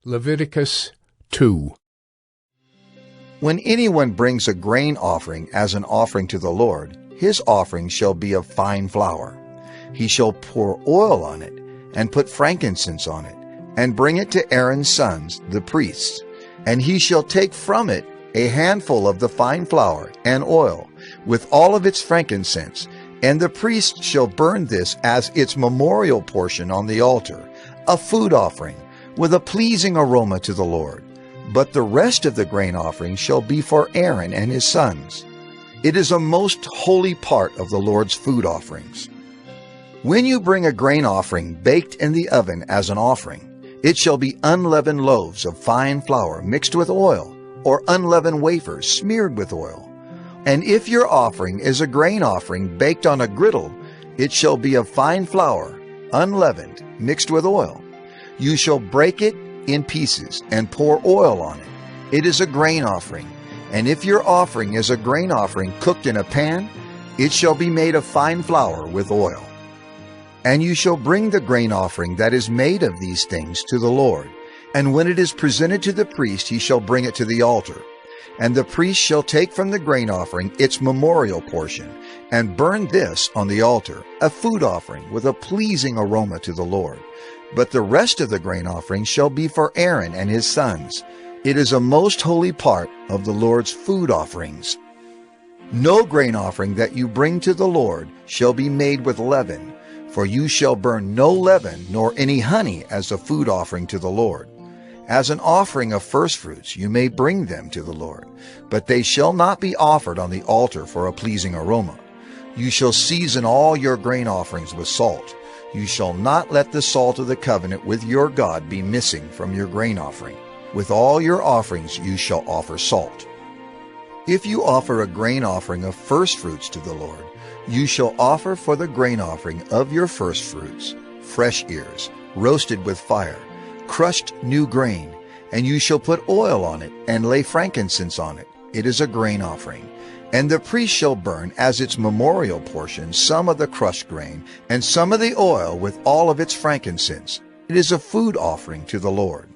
Leviticus 2. When anyone brings a grain offering as an offering to the Lord, his offering shall be of fine flour. He shall pour oil on it, and put frankincense on it, and bring it to Aaron's sons, the priests. And he shall take from it a handful of the fine flour and oil, with all of its frankincense, and the priest shall burn this as its memorial portion on the altar, a food offering, with a pleasing aroma to the Lord. But the rest of the grain offering shall be for Aaron and his sons. It is a most holy part of the Lord's food offerings. When you bring a grain offering baked in the oven as an offering, it shall be unleavened loaves of fine flour mixed with oil, or unleavened wafers smeared with oil. And if your offering is a grain offering baked on a griddle, it shall be of fine flour, unleavened, mixed with oil. You shall break it in pieces and pour oil on it. It is a grain offering. And if your offering is a grain offering cooked in a pan, it shall be made of fine flour with oil. And you shall bring the grain offering that is made of these things to the Lord. And when it is presented to the priest, he shall bring it to the altar. And the priest shall take from the grain offering its memorial portion, and burn this on the altar, a food offering with a pleasing aroma to the Lord. But the rest of the grain offering shall be for Aaron and his sons. It is a most holy part of the Lord's food offerings. No grain offering that you bring to the Lord shall be made with leaven, for you shall burn no leaven nor any honey as a food offering to the Lord. As an offering of firstfruits you may bring them to the Lord, but they shall not be offered on the altar for a pleasing aroma. You shall season all your grain offerings with salt. You shall not let the salt of the covenant with your God be missing from your grain offering. With all your offerings you shall offer salt. If you offer a grain offering of firstfruits to the Lord, you shall offer for the grain offering of your firstfruits fresh ears, roasted with fire, crushed new grain, and you shall put oil on it and lay frankincense on it. It is a grain offering. And the priest shall burn as its memorial portion some of the crushed grain and some of the oil with all of its frankincense. It is a food offering to the Lord.